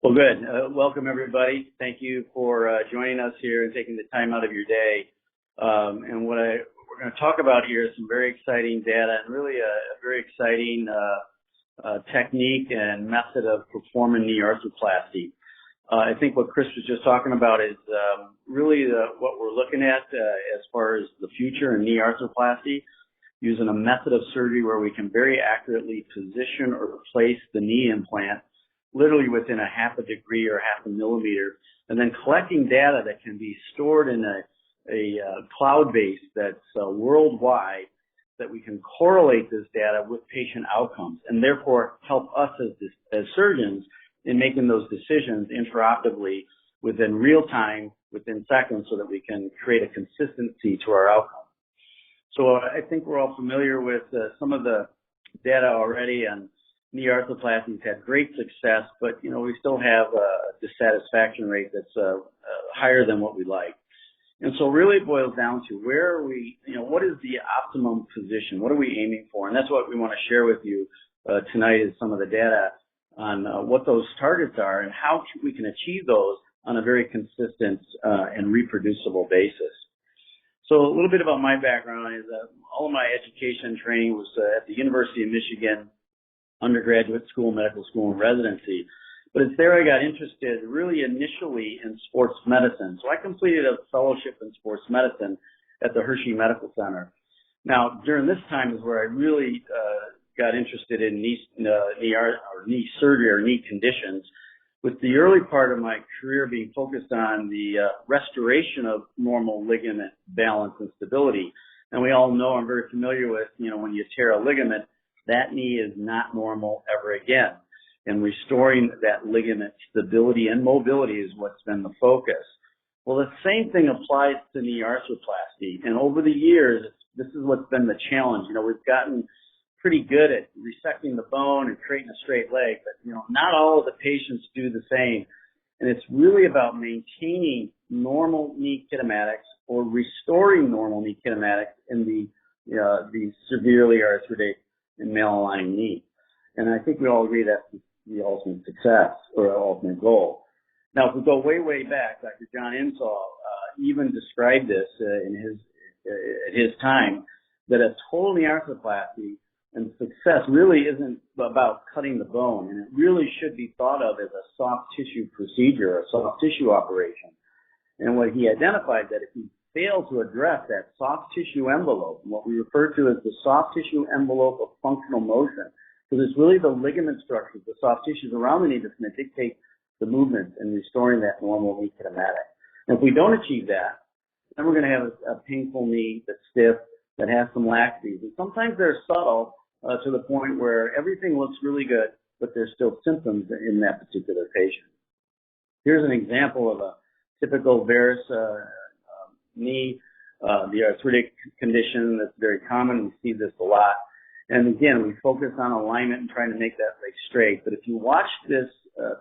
Well, good. Welcome, everybody. Thank you for joining us here and taking the time out of your day. And we're going to talk about here is some very exciting data and really a very exciting technique and method of performing knee arthroplasty. I think what Chris was just talking about is really what we're looking at as far as the future in knee arthroplasty, using a method of surgery where we can very accurately position or place the knee implant literally within a half a degree or half a millimeter, and then collecting data that can be stored in a cloud base that's worldwide, that we can correlate this data with patient outcomes and therefore help us as surgeons in making those decisions intraoperatively within real time, within seconds, so that we can create a consistency to our outcome. So I think we're all familiar with some of the data already, and knee arthroplasty has had great success, but we still have a dissatisfaction rate that's higher than what we like. And so really it boils down to where are we, what is the optimum position? What are we aiming for? And that's what we want to share with you tonight, is some of the data on what those targets are and how we can achieve those on a very consistent and reproducible basis. So a little bit about my background is all of my education training was at the University of Michigan, undergraduate school, medical school, and residency. But it's there I got interested really initially in sports medicine. So I completed a fellowship in sports medicine at the Hershey Medical Center. Now, during this time is where I really got interested in knee surgery or knee conditions, with the early part of my career being focused on the restoration of normal ligament balance and stability. And we all know, I'm very familiar with, when you tear a ligament, that knee is not normal ever again. And restoring that ligament stability and mobility is what's been the focus. Well, the same thing applies to knee arthroplasty. And over the years, this is what's been the challenge. We've gotten pretty good at resecting the bone and creating a straight leg, but, not all of the patients do the same. And it's really about maintaining normal knee kinematics or restoring normal knee kinematics in the severely arthritic and malaligned knee. And I think we all agree that's the ultimate success or ultimate goal. Now, if we go way, way back, Dr. John Insall even described this at his time, that a total knee arthroplasty and success really isn't about cutting the bone, and it really should be thought of as a soft tissue procedure, a soft tissue operation. And what he identified, that if you fail to address that soft tissue envelope, what we refer to as the soft tissue envelope of functional motion, because it's really the ligament structures, the soft tissues around the knee that's going to dictate the movement and restoring that normal knee kinematic. And if we don't achieve that, then we're going to have a painful knee that's stiff, that has some laxities. And sometimes they're subtle to the point where everything looks really good, but there's still symptoms in that particular patient. Here's an example of a typical varus knee, the arthritic condition that's very common. We see this a lot. And again, we focus on alignment and trying to make that leg straight. But if you watch this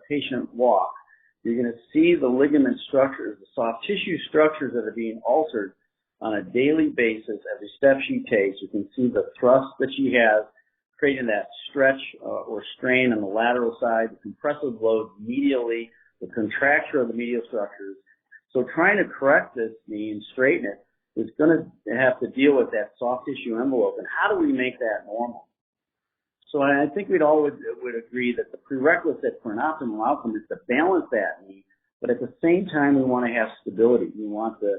patient walk, you're going to see the ligament structures, the soft tissue structures that are being altered on a daily basis. Every step she takes, you can see the thrust that she has, creating that stretch or strain on the lateral side, the compressive load medially, the contracture of the medial structures. So trying to correct this knee and straighten it is going to have to deal with that soft tissue envelope. And how do we make that normal? So I think we'd all would agree that the prerequisite for an optimal outcome is to balance that knee, but at the same time, we want to have stability. We want the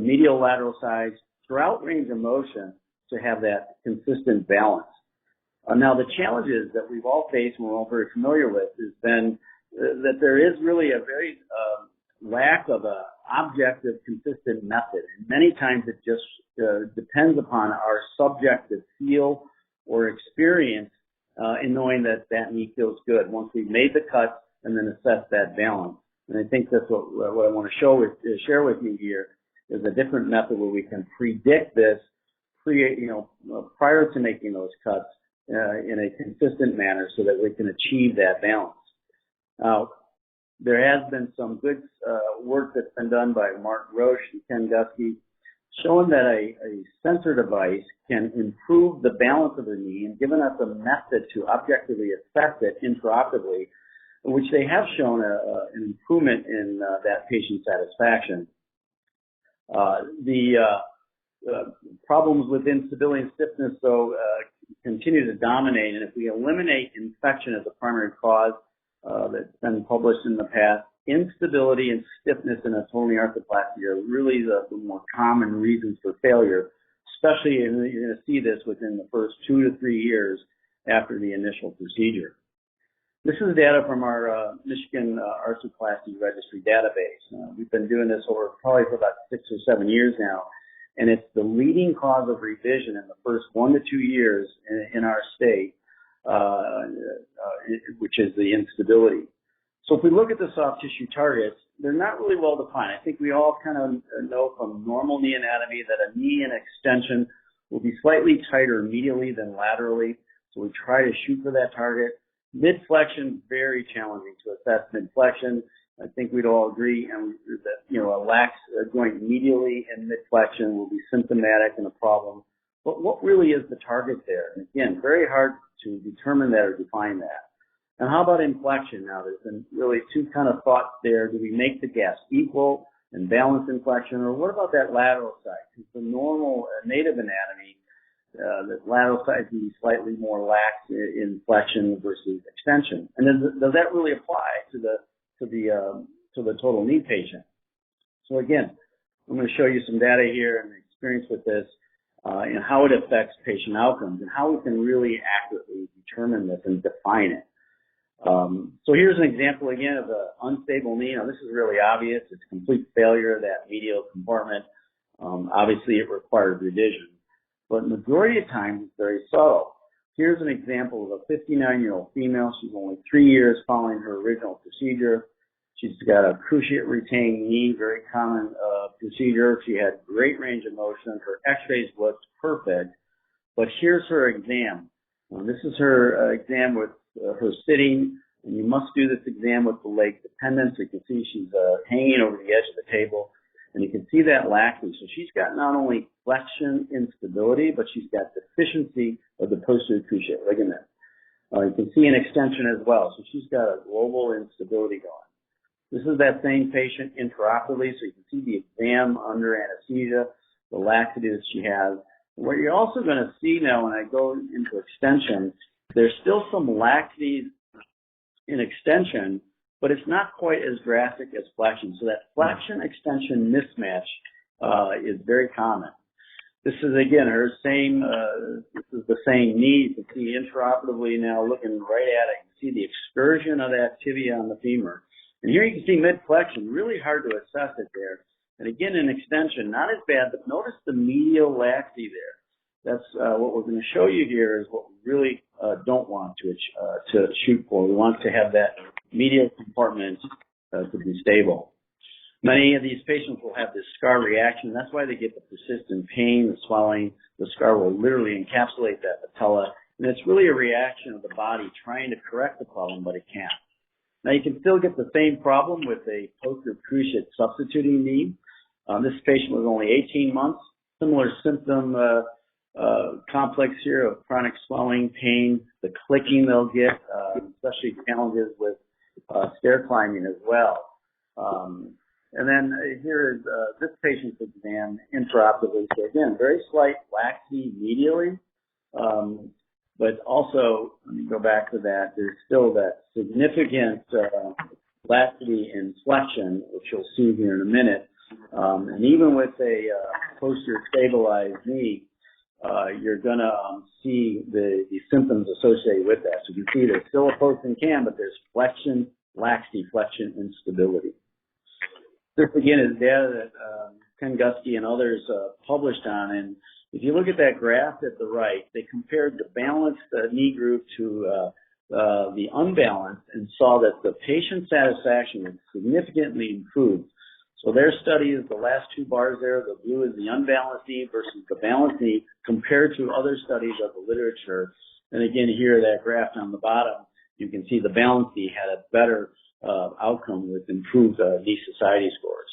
medial lateral sides throughout range of motion to have that consistent balance. Now, the challenges that we've all faced and we're all very familiar with has been that there is really a very lack of a objective, consistent method. And many times it just depends upon our subjective feel or experience in knowing that that knee feels good once we've made the cut and then assess that balance. And I think that's what I want to share with you here is a different method where we can predict this prior to making those cuts in a consistent manner so that we can achieve that balance. Now, there has been some good work that's been done by Mark Roche and Ken Gusky showing that a sensor device can improve the balance of the knee and given us a method to objectively assess it intraoperatively which they have shown an improvement in that patient satisfaction. The problems with instability and stiffness, though, continue to dominate, and if we eliminate infection as a primary cause that's been published in the past, instability and stiffness in a total knee arthroplasty are really the more common reasons for failure, especially you're going to see this within the first 2 to 3 years after the initial procedure. This is data from our Michigan Arthroplasty Registry database. We've been doing this probably for about 6 or 7 years now, and it's the leading cause of revision in the first 1 to 2 years in our state, which is the instability. So if we look at the soft tissue targets, they're not really well defined. I think we all kind of know from normal knee anatomy that a knee in extension will be slightly tighter medially than laterally, so we try to shoot for that target. Mid-flexion, very challenging to assess mid-flexion. I think we'd all agree that, a lax joint medially in mid-flexion will be symptomatic and a problem. But what really is the target there? And again, very hard to determine that or define that. And how about inflection? Now, there's been really two kind of thoughts there. Do we make the gaps equal and balance inflection, or what about that lateral side? Because the normal native anatomy, the lateral side can be slightly more lax in flexion versus extension. And does that really apply to the total knee patient? So again, I'm going to show you some data here and experience with this and how it affects patient outcomes and how we can really accurately determine this and define it. So here's an example again of an unstable knee. Now this is really obvious. It's complete failure of that medial compartment. Obviously it required revision, but majority of times it's very subtle. Here's an example of a 59-year-old female. She's only 3 years following her original procedure. She's got a cruciate retained knee, very common procedure. She had great range of motion. Her x-rays looked perfect, but here's her exam. This is her exam with her sitting, and you must do this exam with the leg dependent. So you can see she's hanging over the edge of the table, and you can see that laxity. So she's got not only flexion instability, but she's got deficiency of the posterior cruciate ligament. You can see an extension as well. So she's got a global instability going. This is that same patient intraoperatively, so you can see the exam under anesthesia, the laxity that she has. What you're also going to see now when I go into extension, there's still some laxities in extension, but it's not quite as drastic as flexion. So that flexion-extension mismatch is very common. This is, again, her same, this is the same knee. You can see intraoperatively now looking right at it. You can see the excursion of that tibia on the femur. And here you can see mid-flexion, really hard to assess it there. And again, in extension, not as bad, but notice the medial laxity there. That's what we're going to show you here is what we really don't want to shoot for. We want to have that medial compartment to be stable. Many of these patients will have this scar reaction. That's why they get the persistent pain, the swelling. The scar will literally encapsulate that patella. And it's really a reaction of the body trying to correct the problem, but it can't. Now, you can still get the same problem with a posterior cruciate substituting knee. This patient was only 18 months. Similar symptom complex here of chronic swelling, pain, the clicking they'll get, especially challenges with stair climbing as well. And then here is this patient's exam intraoperatively. So again, very slight laxity medially, but also, let me go back to that, there's still that significant laxity in flexion, which you'll see here in a minute. And even with a posterior stabilized knee, you're going to see the symptoms associated with that. So you can see there's still a post and cam, but there's flexion, laxity, flexion, instability. This, again, is data that Ken Gusky and others published on. And if you look at that graph at the right, they compared the balanced knee group to the unbalanced and saw that the patient satisfaction was significantly improved. So their study is the last two bars there. The blue is the unbalanced knee versus the balanced knee compared to other studies of the literature. And again, here, that graph on the bottom, you can see the balanced knee had a better outcome with improved knee society scores.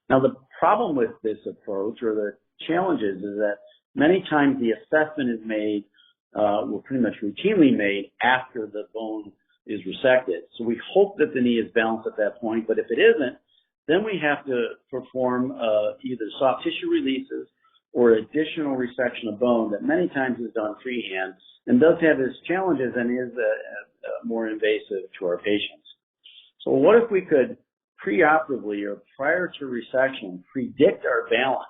Now, the problem with this approach, or the challenges, is that many times the assessment is made, pretty much routinely made after the bone is resected. So we hope that the knee is balanced at that point, but if it isn't, then we have to perform either soft tissue releases or additional resection of bone that many times is done freehand and does have its challenges and is more invasive to our patients. So what if we could preoperatively or prior to resection predict our balance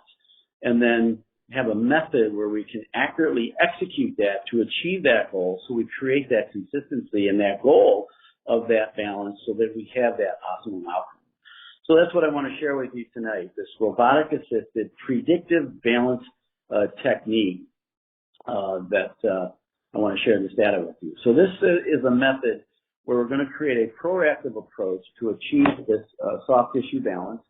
and then have a method where we can accurately execute that to achieve that goal, so we create that consistency and that goal of that balance so that we have that optimum outcome. So that's what I want to share with you tonight, this robotic-assisted predictive balance technique that I want to share this data with you. So this is a method where we're going to create a proactive approach to achieve this soft tissue balance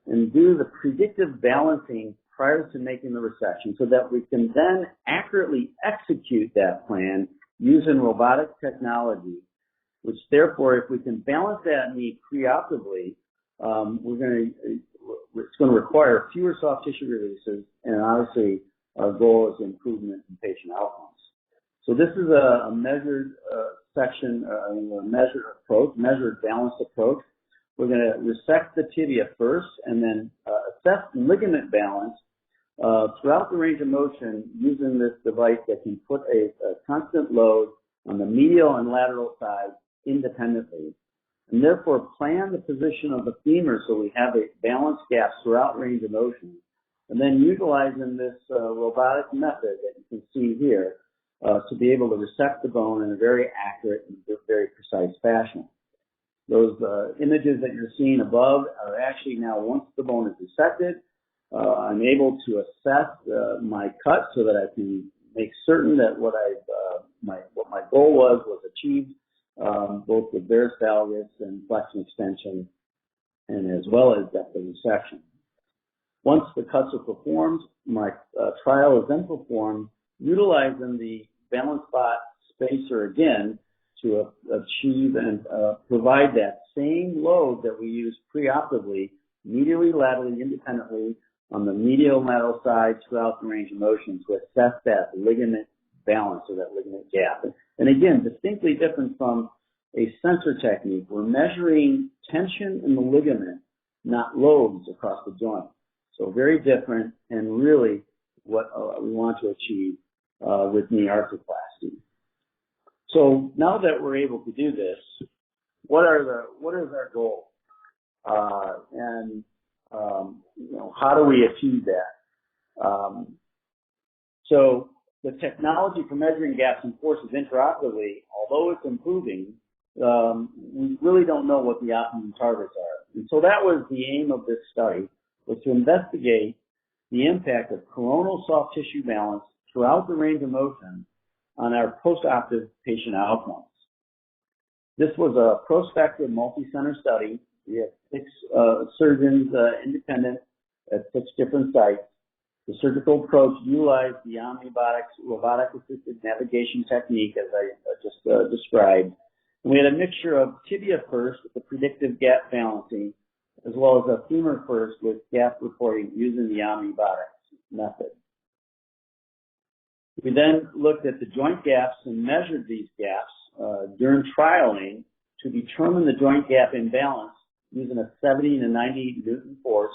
and do the predictive balancing prior to making the resection so that we can then accurately execute that plan using robotic technology, which therefore, if we can balance that knee preoperatively, it's going to require fewer soft tissue releases, and obviously our goal is improvement in patient outcomes. So this is a measured section, a measured approach, measured balanced approach. We're going to resect the tibia first and then assess ligament balance throughout the range of motion using this device that can put a constant load on the medial and lateral sides independently, and therefore plan the position of the femur so we have a balanced gap throughout range of motion, and then utilizing this robotic method that you can see here to be able to resect the bone in a very accurate and very precise fashion. Those images that you're seeing above are actually now, once the bone is resected, I'm able to assess my cut so that I can make certain that what my goal was achieved, both with varus valgus and flexion extension, and as well as depth of resection. Once the cuts are performed, my trial is then performed utilizing the balance spot spacer again to achieve and provide that same load that we use preoperatively, medially, laterally, independently on the medial and lateral sides throughout the range of motion to assess that ligament balance or that ligament gap. And again, distinctly different from a sensor technique. We're measuring tension in the ligament, not loads across the joint. So very different, and really what we want to achieve with knee arthroplasty. So now that we're able to do this, what is our goal? How do we achieve that? So the technology for measuring gaps and forces intraoperatively, although it's improving, we really don't know what the optimum targets are. And so that was the aim of this study, was to investigate the impact of coronal soft tissue balance throughout the range of motion on our postoperative patient outcomes. This was a prospective multi-center study. We had 6 surgeons independent at 6 different sites. The surgical approach utilized the Omnibotics robotic-assisted navigation technique, as I just described. And we had a mixture of tibia first with the predictive gap balancing, as well as a femur first with gap reporting using the Omnibotics method. We then looked at the joint gaps and measured these gaps during trialing to determine the joint gap imbalance using a 70 to 90 Newton force,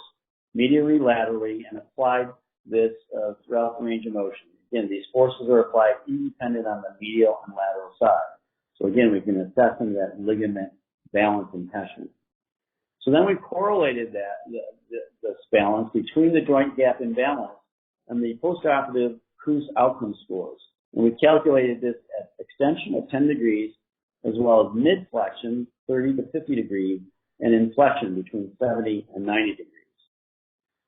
medially, laterally, and applied this throughout the range of motion. Again, these forces are applied independent on the medial and lateral side. So again, we can assess that ligament balance and tension. So then we correlated this balance between the joint gap imbalance and the postoperative Cruce outcome scores. And we calculated this at extension of 10 degrees, as well as mid-flexion, 30 to 50 degrees, and inflection between 70 and 90 degrees.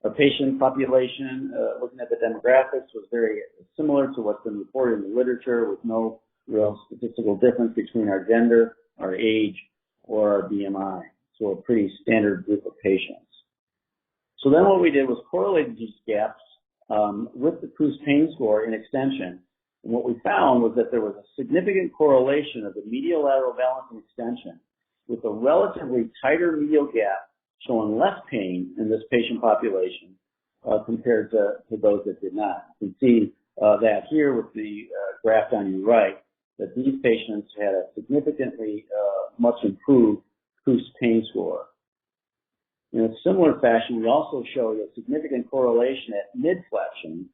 Our patient population, looking at the demographics, was very similar to what's been reported in the literature, with no real statistical difference between our gender, our age, or our BMI. So a pretty standard group of patients. So then what we did was correlate these gaps with the Cruce pain score in extension. And what we found was that there was a significant correlation of the medial lateral balance and extension with a relatively tighter medial gap showing less pain in this patient population compared to those that did not. You can see that here with the graph on your right, that these patients had a significantly much improved KOOS pain score. In a similar fashion, we also showed a significant correlation at midflexion,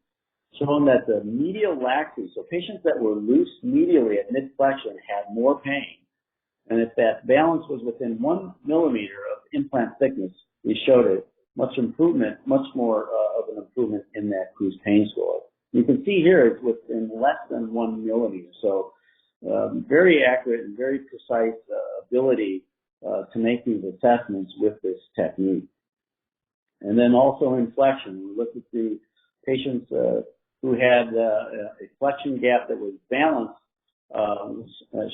showing that the medial laxity, so patients that were loose medially at midflexion had more pain. And if that balance was within 1 millimeter of implant thickness, we showed a much more of an improvement in that KOOS pain score. You can see here it's within less than 1 millimeter. So very accurate and very precise ability to make these assessments with this technique. And then also in flexion, we looked at the patients who had a flexion gap that was balanced,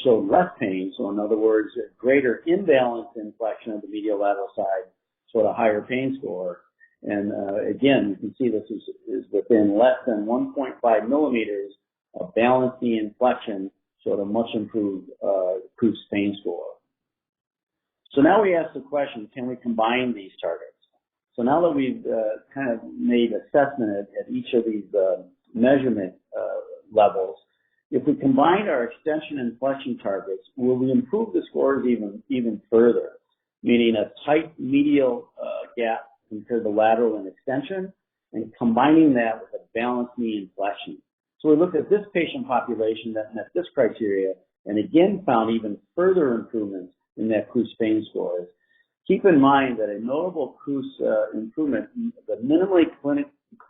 showed less pain. So in other words, a greater imbalance in flexion of the medial lateral side showed a higher pain score. And again, you can see this is within less than 1.5 millimeters of balanced knee and flexion showed a much improved KOOS pain score. So now we ask the question, can we combine these targets? So now that we've kind of made assessment at each of these measurement levels, if we combine our extension and flexion targets, will we improve the scores even further? Meaning a tight medial gap compared to lateral and extension, and combining that with a balanced knee and flexion. So we looked at this patient population that met this criteria, and again found even further improvements in that KOOS pain scores. Keep in mind that a notable KOOS improvement, the minimally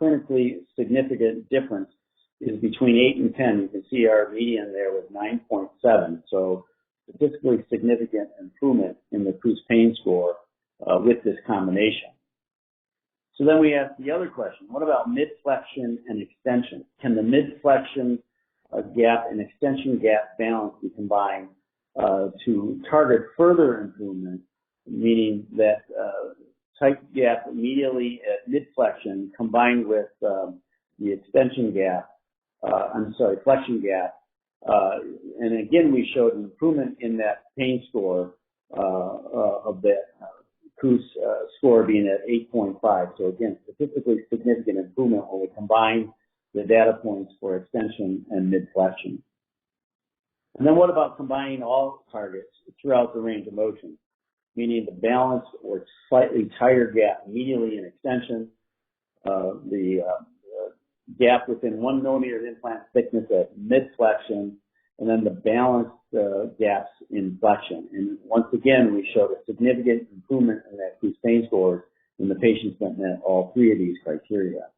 clinically significant difference is between 8 and 10. You can see our median there was 9.7. So statistically significant improvement in the KOOS pain score with this combination. So then we ask the other question, what about midflexion and extension? Can the midflexion gap and extension gap balance be combined to target further improvement, meaning that tight gap immediately at midflexion combined with the extension gap, flexion gap. And again, we showed an improvement in that pain score of that KOOS score being at 8.5. So again, statistically significant improvement when we combine the data points for extension and midflexion. And then what about combining all targets throughout the range of motion, meaning the balance or slightly tighter gap medially in extension, the gap within 1 millimeter of implant thickness at midflexion, and then the balanced gaps in flexion. And once again, we showed a significant improvement in that KOOS pain scores in the patients that met all three of these criteria.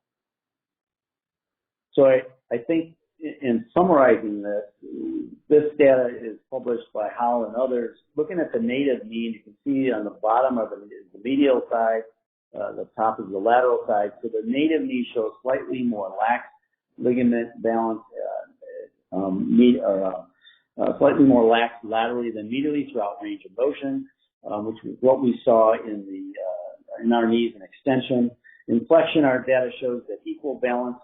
So I think in summarizing this data is published by Howell and others. Looking at the native mean, you can see on the bottom of it is the medial side, the top is the lateral side. So the native knee shows slightly more lax ligament balance, slightly more lax laterally than medially throughout range of motion, which was what we saw in our knees and extension. In flexion, our data shows that equal balance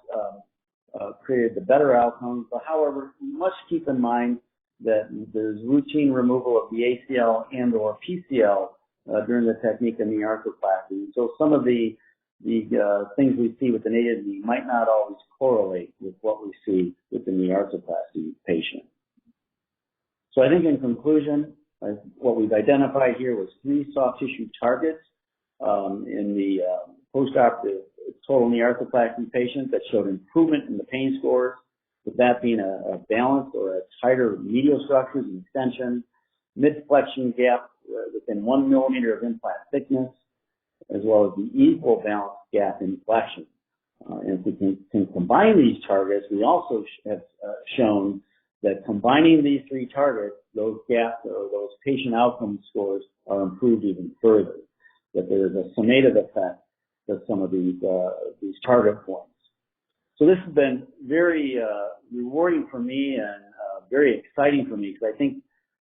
created the better outcomes. But however, we must keep in mind that there's routine removal of the ACL and or PCL during the technique of knee arthroplasty. So some of the things we see with the native knee might not always correlate with what we see with the knee arthroplasty patient. So I think in conclusion, what we've identified here was 3 soft tissue targets in the postoperative total knee arthroplasty patient that showed improvement in the pain scores, with that being a balanced or a tighter medial structures and extension, mid-flexion gap within 1 millimeter of implant thickness, as well as the equal balance gap in flexion. And if we can combine these targets, we also have shown that combining these 3 targets, those gaps or those patient outcome scores are improved even further, that there is a summative effect to some of these target points. So this has been very rewarding for me and very exciting for me, because I think,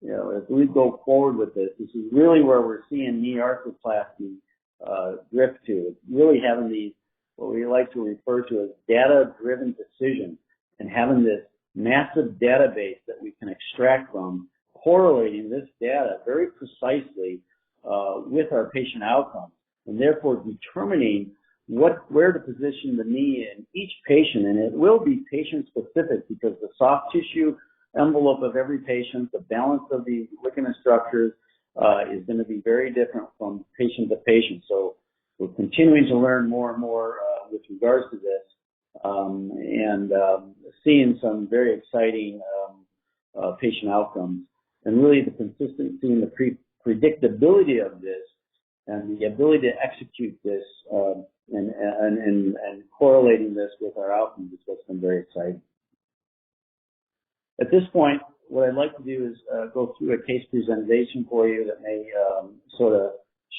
as we go forward with this, this is really where we're seeing knee arthroplasty drift to. It's really having these, what we like to refer to as data-driven decisions, and having this massive database that we can extract from, correlating this data very precisely with our patient outcomes, and therefore determining where to position the knee in each patient. And it will be patient specific, because the soft tissue envelope of every patient. The balance of the ligament structures is going to be very different from patient to patient. So we're continuing to learn more and more with regards to this, and seeing some very exciting patient outcomes. And really the consistency and the predictability of this and the ability to execute this and correlating this with our outcomes is what's been very exciting. At this point, what I'd like to do is go through a case presentation for you that may sort of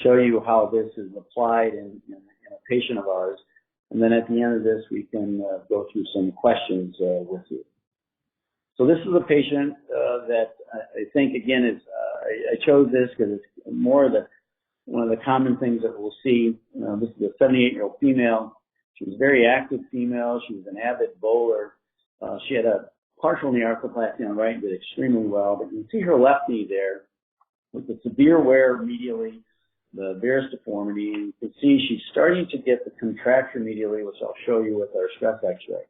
show you how this is applied in a patient of ours. And then at the end of this, we can go through some questions with you. So this is a patient that I think, again, is I chose this because it's more of one of the common things that we'll see. This is a 78-year-old female. She was a very active female. She was an avid bowler. She had a partial knee arthroplasty on the right, did extremely well. But you can see her left knee there with the severe wear medially, the varus deformity. You can see she's starting to get the contracture medially, which I'll show you with our stress x-ray.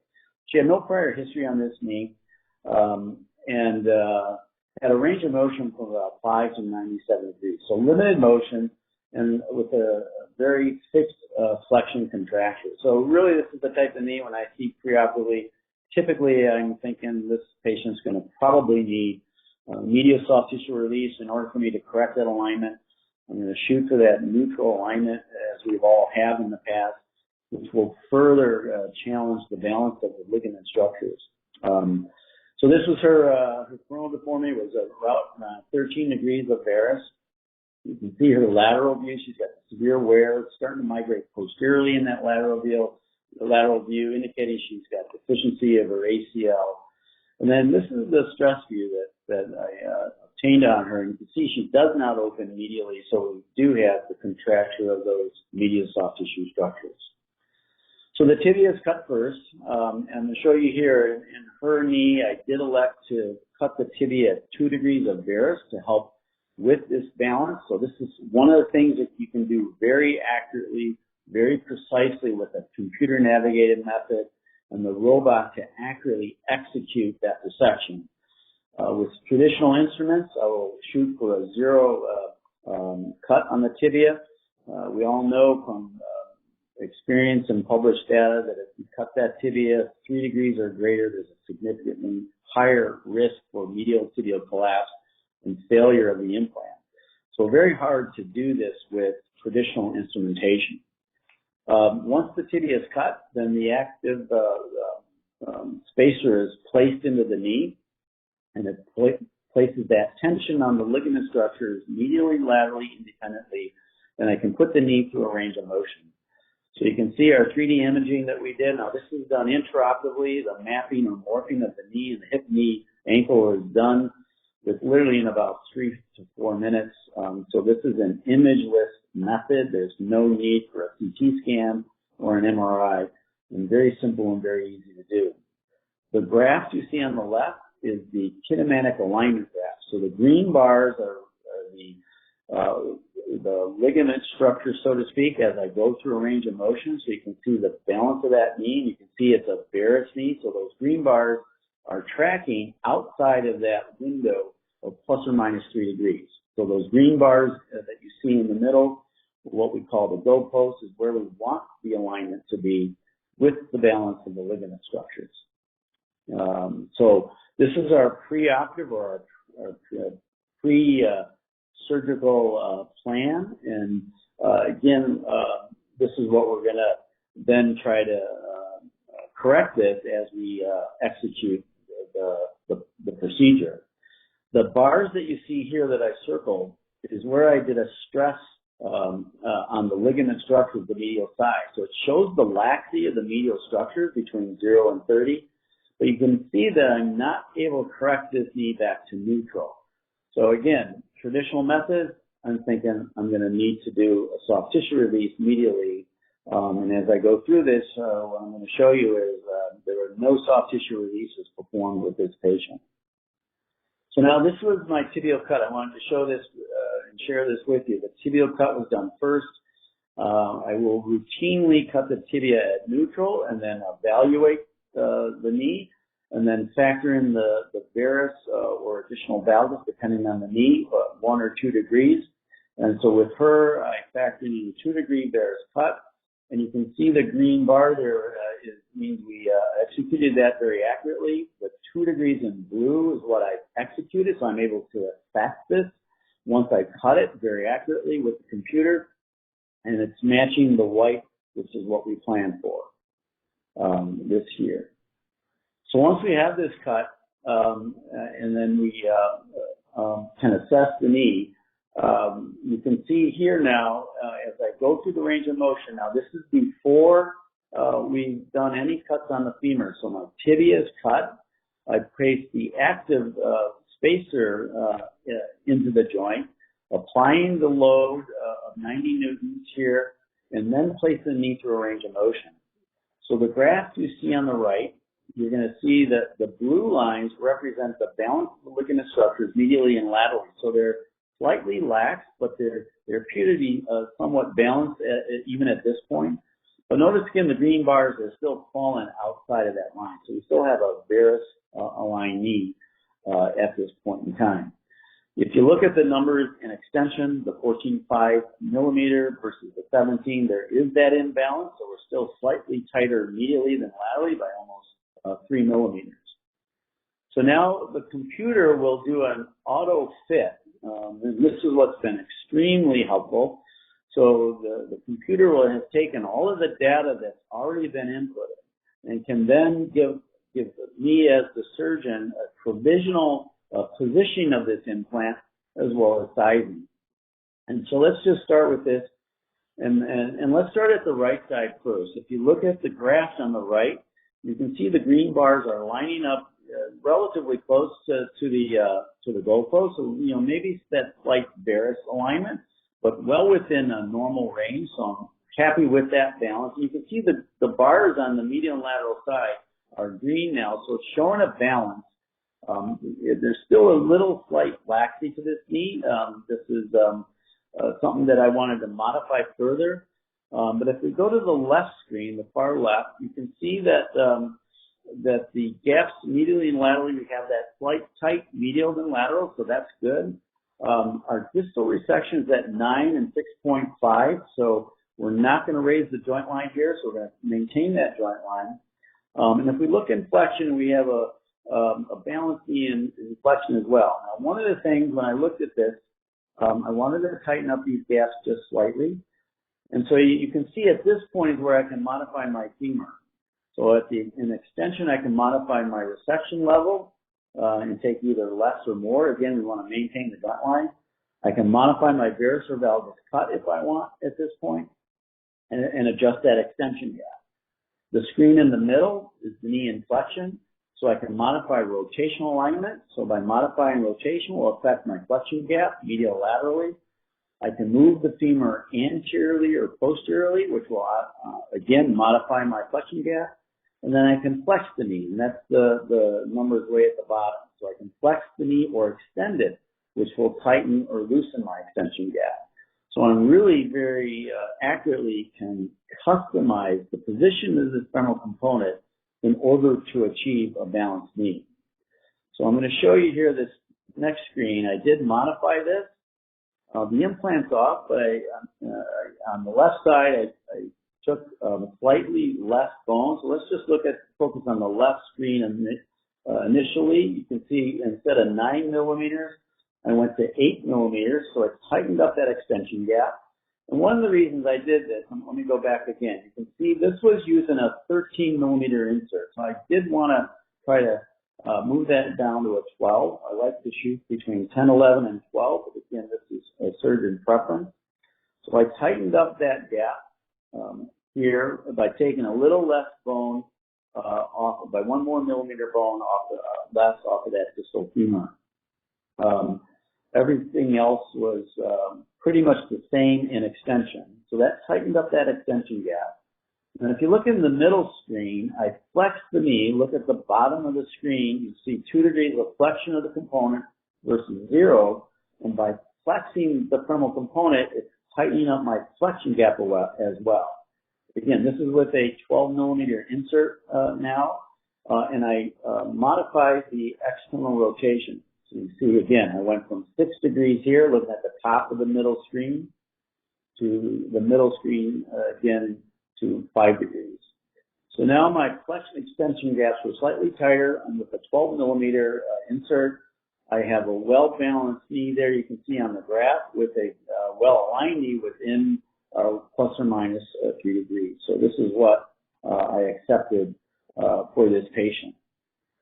She had no prior history on this knee, and had a range of motion from about 5 to 97 degrees. So limited motion and with a very fixed flexion contracture. So really this is the type of knee when I see preoperatively, typically I'm thinking this patient's going to probably need medial soft tissue release in order for me to correct that alignment. I'm going to shoot for that neutral alignment as we've all have in the past, which will further challenge the balance of the ligament structures. So this was her coronal deformity was about 13 degrees of varus. You can see her lateral view. She's got severe wear. It's starting to migrate posteriorly in that lateral view, indicating she's got deficiency of her ACL. And then this is the stress view that I obtained on her. And you can see she does not open medially, so we do have the contracture of those medial soft tissue structures. So the tibia is cut first, and to show you here, in her knee, I did elect to cut the tibia at 2 degrees of varus to help with this balance. So this is one of the things that you can do very accurately, very precisely with a computer-navigated method and the robot to accurately execute that dissection. With traditional instruments, I will shoot for a zero cut on the tibia. We all know from experience and published data that if you cut that tibia 3 degrees or greater, there's a significantly higher risk for medial tibial collapse and failure of the implant. So very hard to do this with traditional instrumentation. Once the tibia is cut, then the active spacer is placed into the knee, and it places that tension on the ligament structures medially, laterally, independently, and I can put the knee through a range of motion. So you can see our 3D imaging that we did. Now this is done intraoperatively. The mapping or morphing of the knee and the hip, knee, ankle is done with literally in about 3 to 4 minutes. So this is an imageless method. There's no need for a CT scan or an MRI, and very simple and very easy to do. The graph you see on the left is the kinematic alignment graph. So the green bars are the ligament structure, so to speak, as I go through a range of motion. So you can see the balance of that knee, and you can see it's a varus knee. So those green bars are tracking outside of that window of plus or minus 3 degrees. So those green bars that you see in the middle, what we call the goalpost, is where we want the alignment to be with the balance of the ligament structures. So this is our preoperative or our pre-surgical plan, and again, this is what we're going to then try to correct this as we execute the procedure. The bars that you see here that I circled is where I did a stress on the ligament structure of the medial side. So it shows the laxity of the medial structure between 0 and 30, but you can see that I'm not able to correct this knee back to neutral. So again, traditional method, I'm thinking I'm going to need to do a soft tissue release medially. And as I go through this, what I'm going to show you is there were no soft tissue releases performed with this patient. So now this was my tibial cut. I wanted to show this and share this with you. The tibial cut was done first. I will routinely cut the tibia at neutral and then evaluate the knee and then factor in the varus or additional valgus, depending on the knee, 1 or 2 degrees. And so with her, I factored in a 2-degree varus cut. And you can see the green bar there means we executed that very accurately. The 2 degrees in blue is what I executed, so I'm able to assess this once I cut it very accurately with the computer. And it's matching the white, which is what we planned for this here. So once we have this cut, and then we can assess the knee, you can see here now, as I go through the range of motion, now this is before we've done any cuts on the femur. So my tibia is cut. I place the active spacer into the joint, applying the load of 90 newtons here, and then place the knee through a range of motion. So the graph you see on the right, you're going to see that the blue lines represent the balance of the ligament structures medially and laterally. So they're slightly lax, but they appear to be somewhat balanced even at this point. But notice again, the green bars are still falling outside of that line. So we still have a varus aligned knee at this point in time. If you look at the numbers in extension, the 14.5 millimeter versus the 17, there is that imbalance. So we're still slightly tighter medially than laterally by almost 3 millimeters. So now the computer will do an auto fit. And this is what's been extremely helpful. So the computer will have taken all of the data that's already been inputted and can then give me as the surgeon a provisional positioning of this implant as well as sizing. And so let's just start with this. And let's start at the right side first. If you look at the graphs on the right, you can see the green bars are lining up relatively close to the goalpost. So, you know, maybe that slight varus alignment, but well within a normal range. So I'm happy with that balance. And you can see the bars on the medial and lateral side are green now, so it's showing a balance. There's still a little slight laxity to this knee. This is something that I wanted to modify further. But if we go to the left screen, the far left, you can see that that the gaps medially and laterally, we have that slight tight medial and lateral, so that's good. Our distal resection is at 9 and 6.5, so we're not going to raise the joint line here, so we're going to maintain that joint line. And if we look in flexion, we have a balanced knee in flexion as well. Now, one of the things when I looked at this, I wanted to tighten up these gaps just slightly. And so you can see at this point is where I can modify my femur. So in extension, I can modify my resection level and take either less or more. Again, we want to maintain the joint line. I can modify my varus or valgus cut if I want at this point and adjust that extension gap. The screen in the middle is the knee in flexion, so I can modify rotational alignment. So by modifying rotation will affect my flexion gap medial laterally. I can move the femur anteriorly or posteriorly, which will again modify my flexion gap. And then I can flex the knee, and that's the numbers way at the bottom. So I can flex the knee or extend it, which will tighten or loosen my extension gap. So I'm really very accurately can customize the position of this femoral component in order to achieve a balanced knee. So I'm going to show you here this next screen. I did modify this. The implant's off, but on the left side, I took slightly less bone. So let's just focus on the left screen. Initially, you can see instead of 9 millimeters, I went to 8 millimeters. So I tightened up that extension gap. And one of the reasons I did this, and let me go back again. You can see this was using a 13 millimeter insert. So I did want to try to move that down to a 12. I like to shoot between 10, 11, and 12. But again, this is a surgeon preference. So I tightened up that gap here by taking a little less bone off, by 1 more millimeter bone off of that distal femur. Everything else was pretty much the same in extension. So that tightened up that extension gap. And if you look in the middle screen, I flexed the knee. Look at the bottom of the screen. You see 2 degrees of flexion of the component versus 0. And by flexing the femoral component, it's tightening up my flexion gap as well. Again, this is with a 12 millimeter insert now. and I modified the external rotation. So you see again, I went from 6 degrees here, looking at the top of the middle screen, to the middle screen again to 5 degrees. So now my flexion extension gaps were slightly tighter. I'm with a 12 millimeter insert. I have a well-balanced knee there, you can see on the graph, with a well-aligned knee within plus or minus 3 degrees. So this is what I accepted for this patient.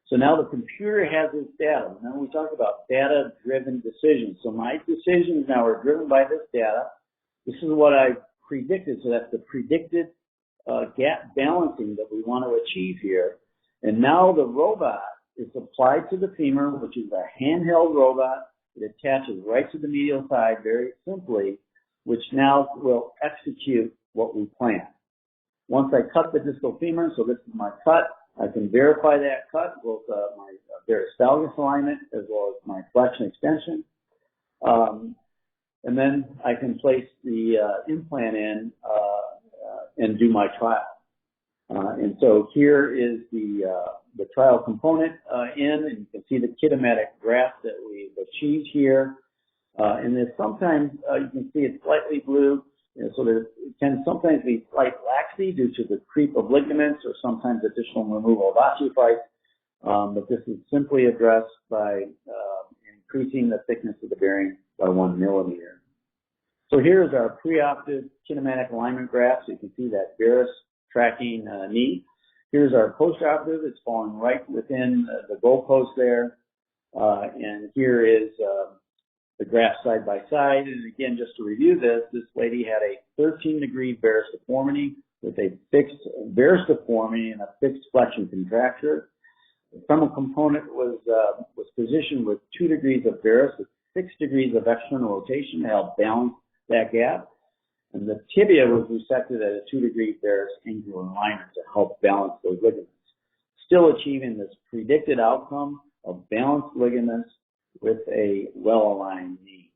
So now the computer has this data. Now we talk about data-driven decisions. So my decisions now are driven by this data. This is what I predicted. So that's the predicted gap balancing that we want to achieve here. And now the robot is applied to the femur, which is a handheld robot. It attaches right to the medial side very simply, which now will execute what we plan. Once I cut the distal femur, so this is my cut, I can verify that cut, both my varus-valgus alignment as well as my flexion extension. And then I can place the implant in and do my trial. And so here is the trial component and you can see the kinematic graph that we've achieved here. And then sometimes you can see it's slightly blue. So there can sometimes be slight laxity due to the creep of ligaments or sometimes additional removal of osteophytes. But this is simply addressed by increasing the thickness of the bearing by 1 millimeter. So here's our preoperative kinematic alignment graph. So you can see that varus tracking knee. Here's our postoperative. It's falling right within the goalpost there. And here is the graph side by side. And again, just to review this lady had a 13-degree varus deformity with a fixed varus deformity and a fixed flexion contracture. The femoral component was positioned with 2 degrees of varus with 6 degrees of external rotation to help balance that gap. And the tibia was resected at a 2-degree varus angular alignment to help balance those ligaments, still achieving this predicted outcome of balanced ligaments with a well-aligned knee.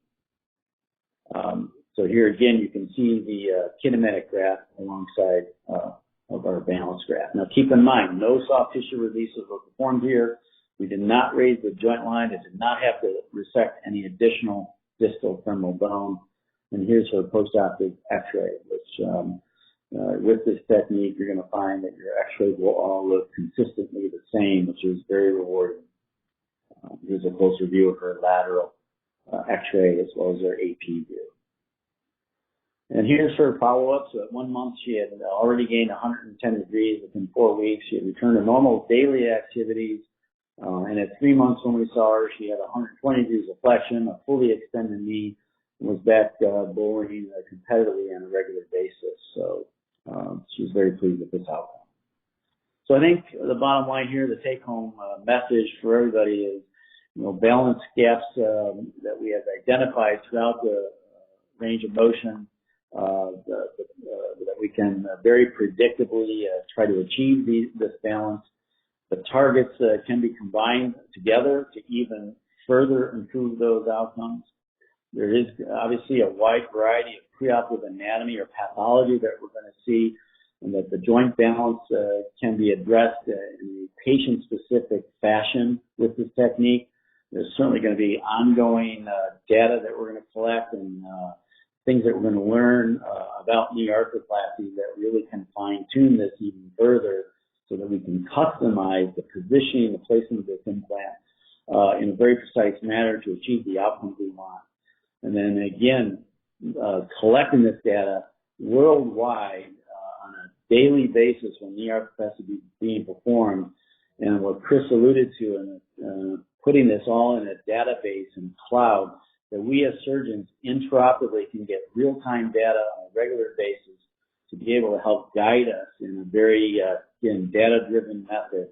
So here again, you can see the kinematic graph alongside of our balance graph. Now keep in mind, no soft tissue releases were performed here. We did not raise the joint line. It did not have to resect any additional distal femoral bone. And here's her postoperative x-ray, which with this technique, you're going to find that your x-rays will all look consistently the same, which is very rewarding. Here's a closer view of her lateral x-ray as well as her AP view. And here's her follow-up. So at 1 month, she had already gained 110 degrees within 4 weeks. She had returned to normal daily activities. And at 3 months when we saw her, she had 120 degrees of flexion, a fully extended knee, and was back bowling competitively on a regular basis. So she was very pleased with this outcome. So I think the bottom line here, the take-home message for everybody is, balance gaps that we have identified throughout the range of motion that we can very predictably try to achieve this balance. The targets can be combined together to even further improve those outcomes. There is obviously a wide variety of preoperative anatomy or pathology that we're going to see, and that the joint balance can be addressed in a patient-specific fashion with this technique. There's certainly going to be ongoing data that we're going to collect and things that we're going to learn about knee arthroplasty that really can fine-tune this even further so that we can customize the positioning, the placement of this implant in a very precise manner to achieve the outcomes we want. And then again, collecting this data worldwide on a daily basis when knee arthroplasty is being performed, and what Chris alluded to, and putting this all in a database and cloud that we as surgeons intraoperatively can get real-time data on a regular basis to be able to help guide us in a very, again, data-driven method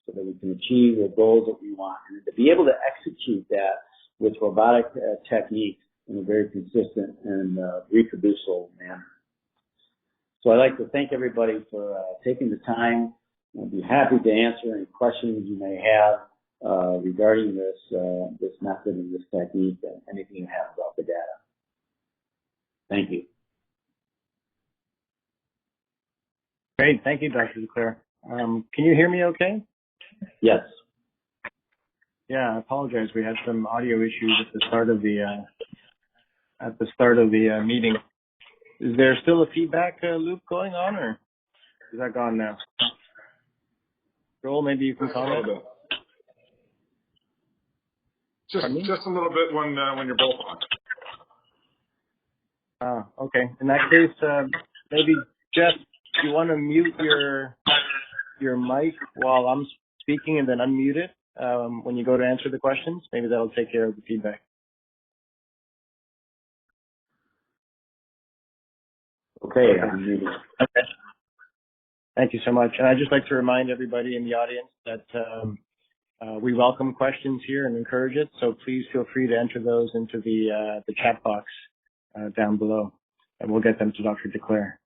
so that we can achieve the goals that we want, and to be able to execute that with robotic techniques in a very consistent and reproducible manner. So I'd like to thank everybody for taking the time. I'd be happy to answer any questions you may have regarding this method and this technique and anything you have about the data. Thank you. Great. Thank you, Dr. DeClaire. Can you hear me okay? Yes. Yeah, I apologize. We had some audio issues at the start of the meeting. Is there still a feedback loop going on, or is that gone now? Joel, maybe you can comment. Just a little bit when you're both on. Okay. In that case, maybe Jeff, do you want to mute your mic while I'm speaking and then unmute it when you go to answer the questions? Maybe that'll take care of the feedback. Okay. I'm muted. Okay. Thank you so much. And I'd just like to remind everybody in the audience that we welcome questions here and encourage it. So please feel free to enter those into the chat box down below, and we'll get them to Dr. DeClaire.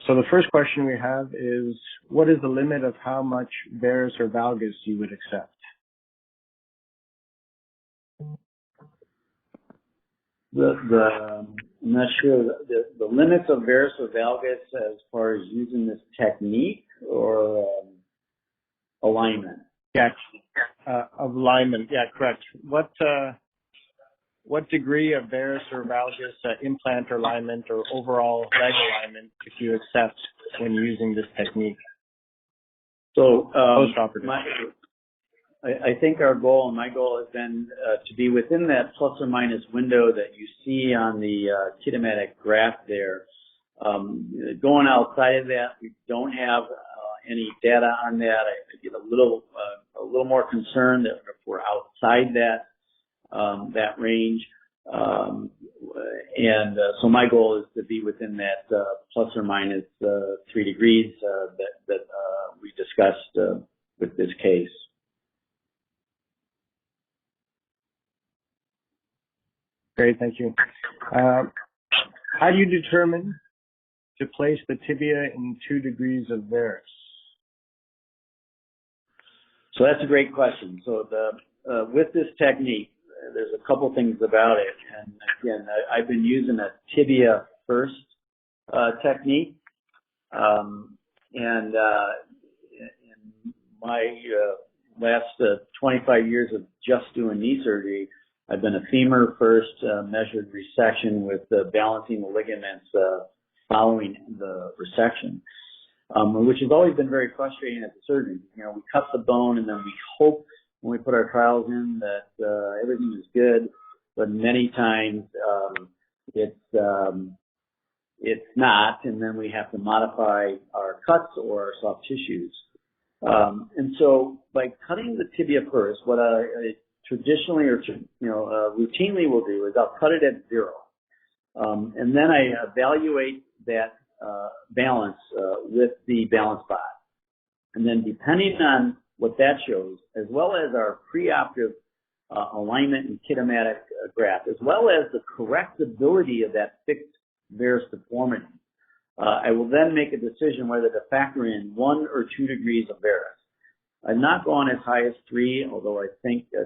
So the first question we have is, what is the limit of how much varus or valgus you would accept? I'm not sure the limits of varus or valgus as far as using this technique or alignment. Yeah, of alignment. Yeah, correct. What degree of varus or valgus implant or alignment or overall leg alignment if you accept when using this technique? So post-operative. I think our goal, and my goal has been to be within that plus or minus window that you see on the kinematic graph there. Going outside of that, we don't have any data on that. I get a little more concerned that if we're outside that range. So my goal is to be within that plus or minus 3 degrees that we discussed with this case. Great, thank you. How do you determine to place the tibia in 2 degrees of varus? So that's a great question. So with this technique, there's a couple things about it. And again, I've been using a tibia first technique. In my last 25 years of just doing knee surgery, I've been a femur first measured resection with balancing the ligaments following the resection, which has always been very frustrating as a surgeon. You know, we cut the bone and then we hope when we put our trials in that everything is good, but many times it's not, and then we have to modify our cuts or our soft tissues. And so by cutting the tibia first, what I traditionally or routinely will do is I'll cut it at 0, and then I evaluate that balance with the balance bot, and then depending on what that shows, as well as our preoperative alignment and kinematic graph, as well as the correctability of that fixed varus deformity, I will then make a decision whether to factor in 1 or 2 degrees of varus. I've not gone as high as 3, although I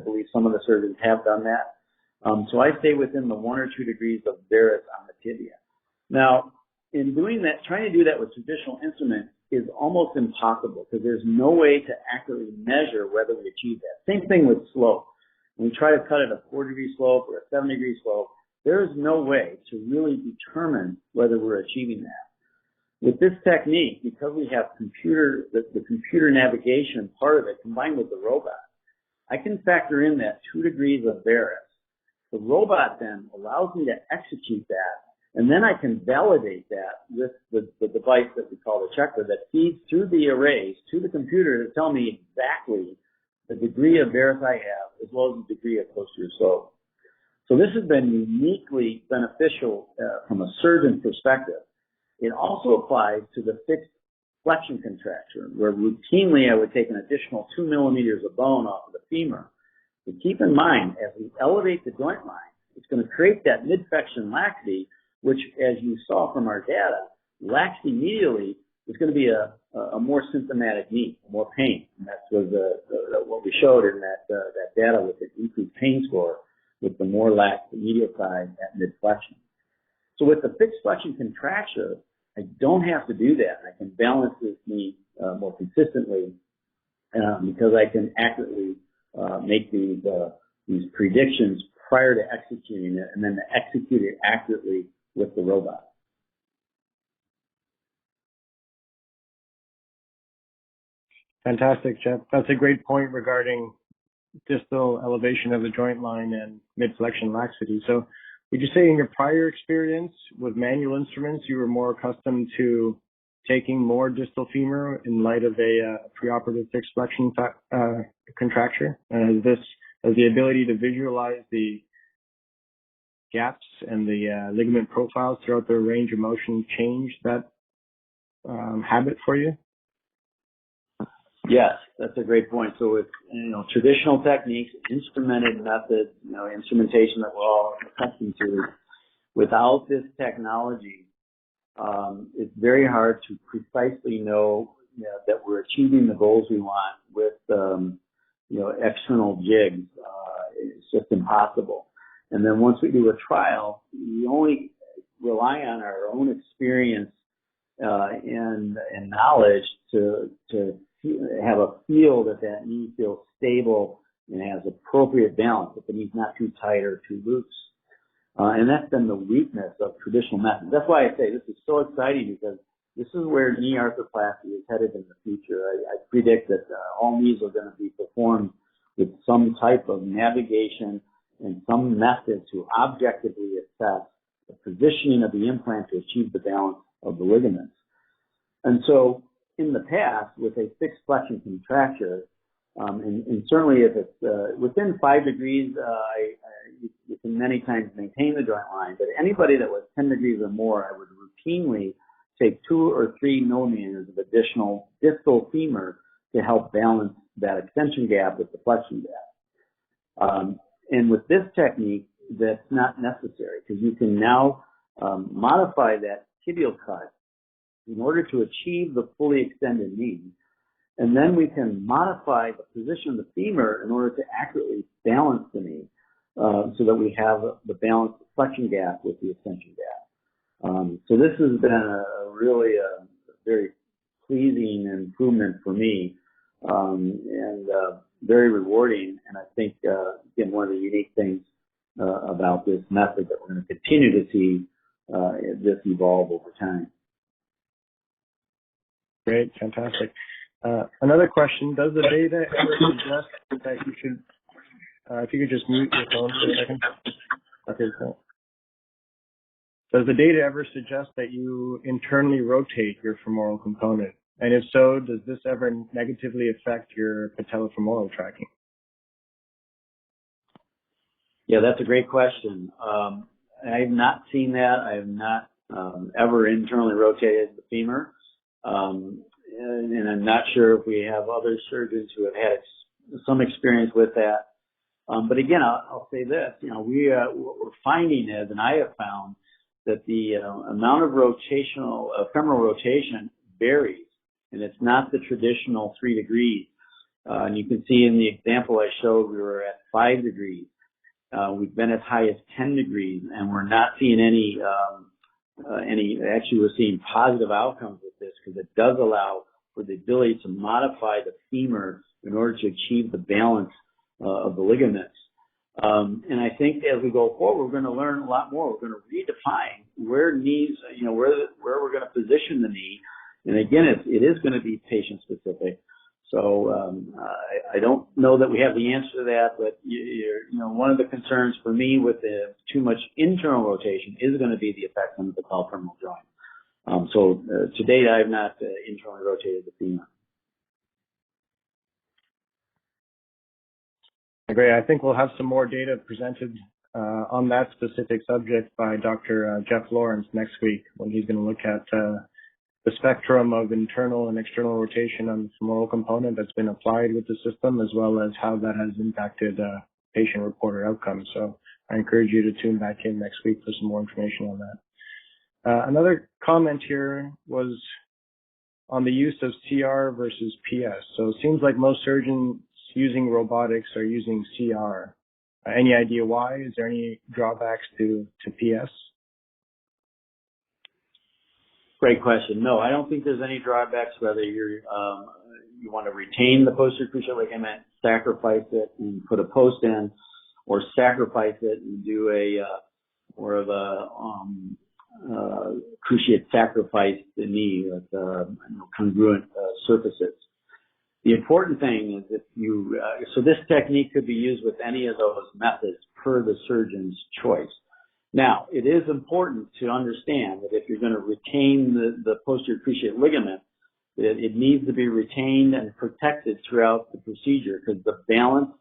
believe some of the surgeons have done that. So I stay within the 1 or 2 degrees of varus on the tibia. Now, in doing that, trying to do that with traditional instruments is almost impossible because there's no way to accurately measure whether we achieve that. Same thing with slope. When we try to cut at a 4-degree slope or a 7-degree slope, there is no way to really determine whether we're achieving that. With this technique, because we have the computer navigation part of it combined with the robot, I can factor in that 2 degrees of varus. The robot then allows me to execute that, and then I can validate that with the device that we call the checker that feeds through the arrays to the computer to tell me exactly the degree of varus I have as well as the degree of posterior slope. So this has been uniquely beneficial from a surgeon perspective. It also applies to the fixed flexion contracture, where routinely I would take an additional 2 millimeters of bone off of the femur. But keep in mind, as we elevate the joint line, it's going to create that midflexion laxity, which, as you saw from our data, laxity medially is going to be a more symptomatic knee, more pain. And that was what we showed in that data with the increased pain score with the more lax medial side at midflexion. So with the fixed flexion contracture, I don't have to do that. I can balance this knee more consistently because I can accurately make these predictions prior to executing it, and then to execute it accurately with the robot. Fantastic, Jeff. That's a great point regarding distal elevation of the joint line and mid-flexion laxity. So would you say in your prior experience with manual instruments, you were more accustomed to taking more distal femur in light of a preoperative fixed flexion contracture? And has the ability to visualize the gaps and the ligament profiles throughout the range of motion changed that habit for you? Yes, that's a great point. So with traditional techniques, instrumented methods, instrumentation that we're all accustomed to, without this technology, it's very hard to precisely know that we're achieving the goals we want with external jigs. It's just impossible. And then once we do a trial, we only rely on our own experience and knowledge to have a feel that knee feels stable and has appropriate balance, that the knee's not too tight or too loose. And that's been the weakness of traditional methods. That's why I say this is so exciting, because this is where knee arthroplasty is headed in the future. I predict that all knees are going to be performed with some type of navigation and some method to objectively assess the positioning of the implant to achieve the balance of the ligaments. And so in the past, with a fixed flexion contracture, and certainly if it's within 5 degrees, you can many times maintain the joint line, but anybody that was 10 degrees or more, I would routinely take 2 or 3 millimeters of additional distal femur to help balance that extension gap with the flexion gap. And with this technique, that's not necessary, because you can now modify that tibial cut in order to achieve the fully extended knee. And then we can modify the position of the femur in order to accurately balance the knee, so that we have the balanced flexion gap with the extension gap. So this has been a really very pleasing improvement for me, and very rewarding. And I think, again, one of the unique things about this method that we're going to continue to see this evolve over time. Great, fantastic. Another question, does the data ever suggest that you should, if you could just mute your phone for a second. Okay, so. Does the data ever suggest that you internally rotate your femoral component? And if so, does this ever negatively affect your patellofemoral tracking? Yeah, that's a great question. I have not seen that. I have not ever internally rotated the femur. And I'm not sure if we have other surgeons who have had some experience with that. But again, I'll say this, what we're finding is, and I have found, that the amount of femoral rotation varies, and it's not the traditional 3 degrees. And you can see in the example I showed, we were at 5 degrees. We've been as high as 10 degrees, and we're not seeing actually we're seeing positive outcomes with this, because it does allow for the ability to modify the femur in order to achieve the balance of the ligaments. And I think as we go forward, we're going to learn a lot more. We're going to redefine where knees, where we're going to position the knee. And again, it is going to be patient specific. So I don't know that we have the answer to that, but one of the concerns for me with the too much internal rotation is going to be the effect on the patellofemoral joint. So to date, I have not internally rotated the femur. Great. I think we'll have some more data presented on that specific subject by Dr. Jeff Lawrence next week, when he's going to look at the spectrum of internal and external rotation on the femoral component that's been applied with the system, as well as how that has impacted patient-reported outcomes. So I encourage you to tune back in next week for some more information on that. Another comment here was on the use of CR versus PS. So it seems like most surgeons using robotics are using CR. Any idea why? Is there any drawbacks to PS? Great question. No, I don't think there's any drawbacks whether you're you want to retain the posterior cruciate ligament, sacrifice it and put a post in, or sacrifice it and do a more of a cruciate sacrifice the knee with congruent surfaces. The important thing is if you, so this technique could be used with any of those methods per the surgeon's choice. Now, it is important to understand that if you're going to retain the posterior cruciate ligament, that it needs to be retained and protected throughout the procedure, because the balance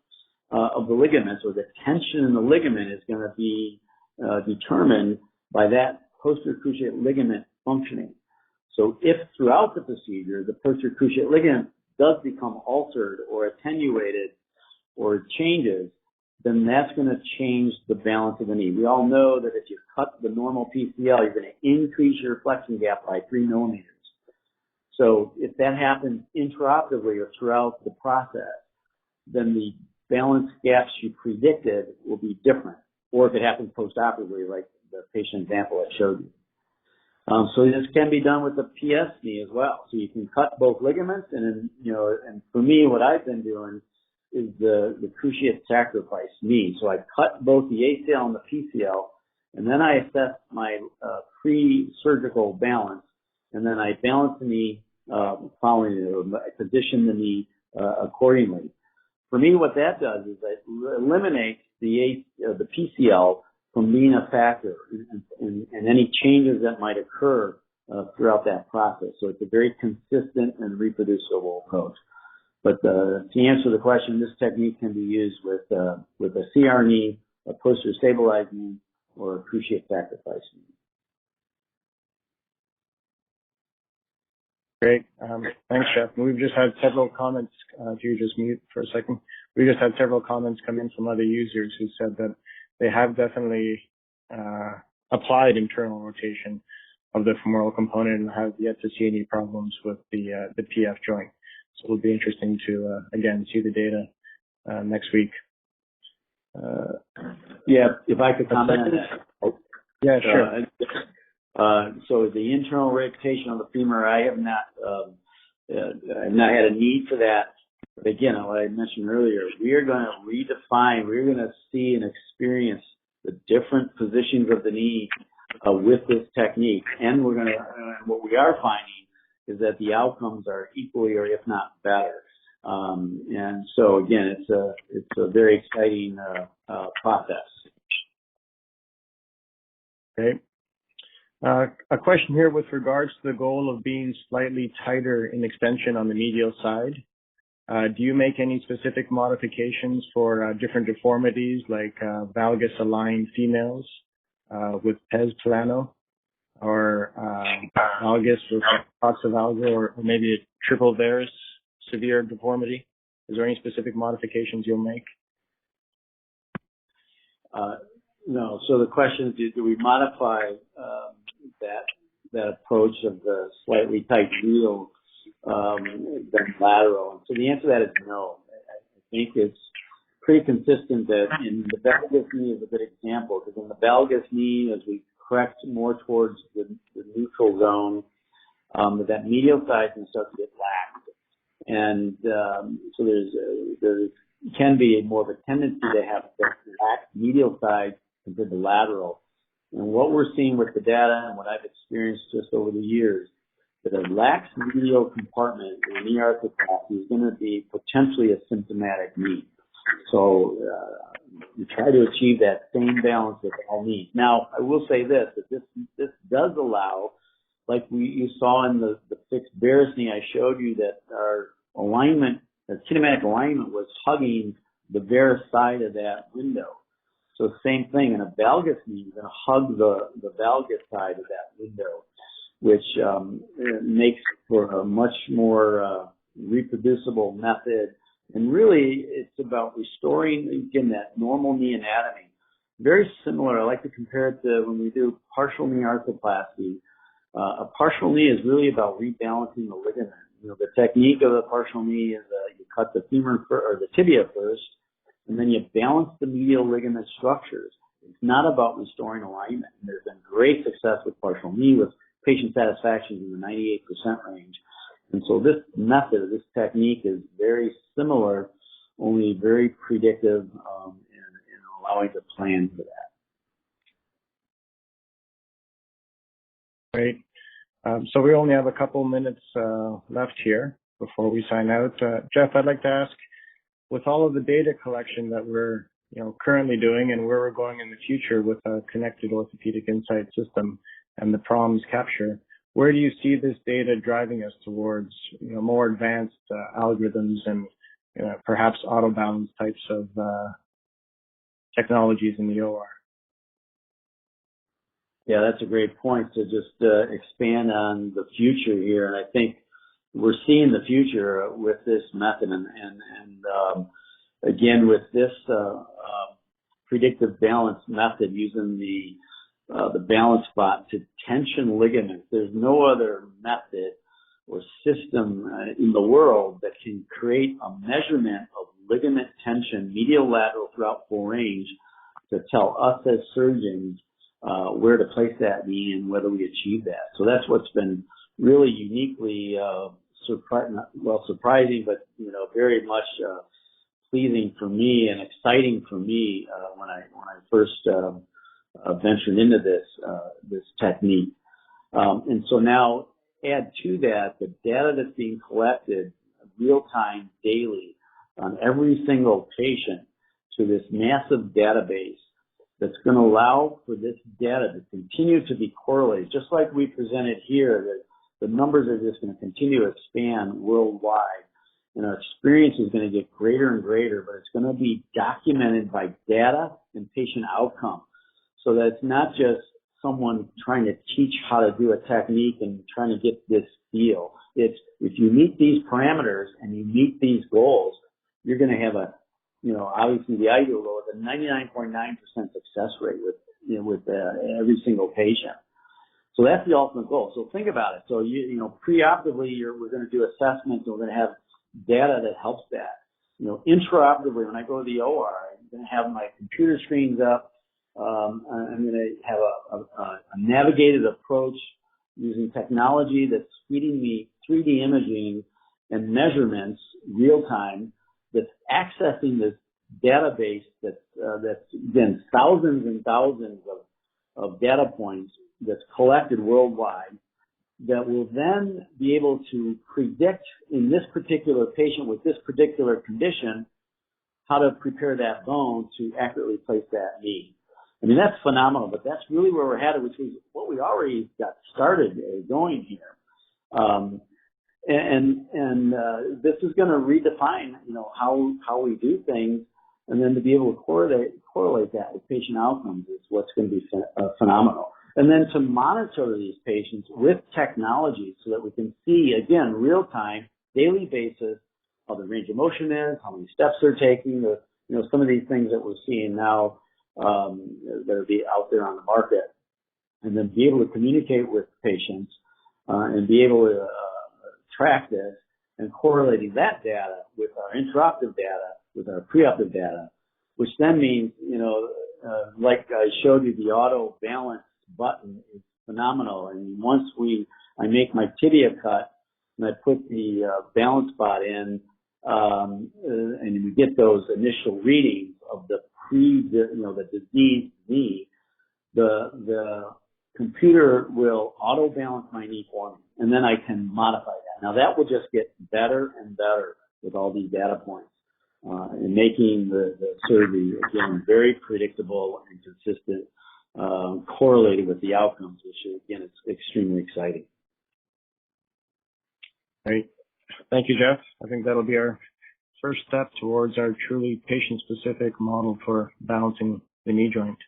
of the ligaments, or the tension in the ligament, is going to be determined by that posterior cruciate ligament functioning. So if throughout the procedure the posterior cruciate ligament does become altered or attenuated or changes, then that's going to change the balance of the knee. We all know that if you cut the normal PCL, you're going to increase your flexion gap by 3 millimeters. So if that happens intraoperatively or throughout the process, then the balance gaps you predicted will be different. Or if it happens postoperatively, like the patient example I showed you. So this can be done with the PS knee as well. So you can cut both ligaments, and and for me, what I've been doing is the cruciate sacrifice knee. So I cut both the ACL and the PCL, and then I assess my pre-surgical balance, and then I balance the knee following it. I position the knee accordingly. For me, what that does is it eliminates the PCL from being a factor and any changes that might occur throughout that process. So it's a very consistent and reproducible approach. But to answer the question, this technique can be used with a CR knee, a posterior stabilized knee, or a cruciate sacrifice knee. Great. Thanks, Jeff. We've just had several comments. If you just mute for a second. We just had several comments come in from other users who said that they have definitely applied internal rotation of the femoral component and have yet to see any problems with the PF joint. So it'll be interesting to, again, see the data next week. Yeah, if I could comment on that. Oh. Yeah, sure. So the internal rotation of the femur, I have not had a need for that. But again, what I mentioned earlier, we are going to redefine, we're going to see and experience the different positions of the knee with this technique. And we're going to, what we are finding is that the outcomes are equally or if not better. And so again, it's a very exciting process. Okay. A question here with regards to the goal of being slightly tighter in extension on the medial side. Do you make any specific modifications for different deformities like valgus-aligned females with pes plano, or valgus with coxovalgus, or maybe a triple varus severe deformity? Is there any specific modifications you'll make? No. So the question is, do we modify that approach of the slightly tight medial than lateral? So the answer to that is no. I think it's pretty consistent that in the valgus knee is a good example, because in the valgus knee, as we correct more towards the neutral zone, that medial side can start to get lax. And so there can be more of a tendency to have that lax medial side compared to lateral. And what we're seeing with the data and what I've experienced just over the years, that a lax medial compartment in a knee arthroplasty is going to be potentially a symptomatic knee. So we try to achieve that same balance with all knees. Now, I will say this, that this does allow, like you saw in the fixed varus knee, I showed you that our alignment, the kinematic alignment was hugging the varus side of that window. So same thing, in a valgus knee, you're going to hug the valgus side of that window, which makes for a much more reproducible method. And really, it's about restoring, again, that normal knee anatomy. Very similar. I like to compare it to when we do partial knee arthroplasty. A partial knee is really about rebalancing the ligament. The technique of the partial knee is you cut the femur or the tibia first, and then you balance the medial ligament structures. It's not about restoring alignment. And there's been great success with partial knee, with patient satisfaction in the 98% range. And so this method, this technique is very similar, only very predictive and allowing to plan for that. Great. So we only have a couple minutes left here before we sign out. Jeff, I'd like to ask, with all of the data collection that we're currently doing and where we're going in the future with a connected orthopedic insight system and the PROMS capture, where do you see this data driving us towards more advanced algorithms and perhaps auto balance types of technologies in the OR? Yeah, that's a great point to just expand on the future here. And I think we're seeing the future with this method. And again, with this predictive balance method using the balance spot to tension ligaments, there's no other method or system in the world that can create a measurement of ligament tension, medial lateral throughout full range, to tell us as surgeons where to place that knee and whether we achieve that. So that's what's been really uniquely surprising, but very much pleasing for me and exciting for me when I first ventured into this technique. And so now add to that the data that's being collected real time, daily, on every single patient to this massive database that's going to allow for this data to continue to be correlated. Just like we presented here, that the numbers are just going to continue to expand worldwide. And our experience is going to get greater and greater, but it's going to be documented by data and patient outcome. So that it's not just someone trying to teach how to do a technique and trying to get this feel. It's if you meet these parameters and you meet these goals, you're going to have obviously the ideal goal is a 99.9% success rate with every single patient. So that's the ultimate goal. So think about it. So preoperatively, we're going to do assessments and we're going to have data that helps that. Intraoperatively, when I go to the OR, I'm going to have my computer screens up. I'm going to have a navigated approach using technology that's feeding me 3D imaging and measurements real time, that's accessing this database that's again thousands and thousands of data points that's collected worldwide, that will then be able to predict in this particular patient with this particular condition how to prepare that bone to accurately place that knee. I mean, that's phenomenal, but that's really where we're headed, which is what we already got started going here. This is going to redefine, how we do things, and then to be able to correlate that with patient outcomes is what's going to be phenomenal. And then to monitor these patients with technology so that we can see, again, real time, daily basis, how the range of motion is, how many steps they're taking, some of these things that we're seeing now that are out there on the market, and then be able to communicate with patients and be able to track this and correlating that data with our intraoperative data, with our preoperative data, which then means, like I showed you, the auto balance button is phenomenal. And once I make my tibia cut and I put the balance spot in, and we get those initial readings of the the diseased knee, the computer will auto balance my knee for me, and then I can modify that. Now that will just get better and better with all these data points, and making the surgery again very predictable and consistent, correlated with the outcomes, which again is extremely exciting. Great. Thank you, Jeff. I think that'll be our first step towards our truly patient-specific model for balancing the knee joint.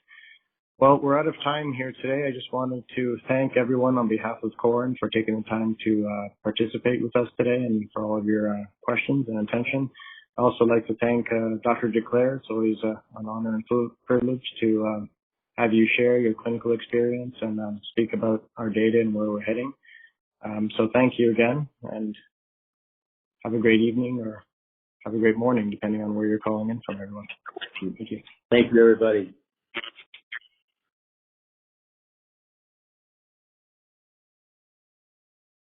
Well, we're out of time here today. I just wanted to thank everyone on behalf of Corin for taking the time to participate with us today and for all of your questions and attention. I'd also like to thank Dr. DeClaire. It's always an honor and privilege to have you share your clinical experience and speak about our data and where we're heading. So thank you again, and have a great evening or have a great morning, depending on where you're calling in from, everyone. Thank you. Thank you, everybody.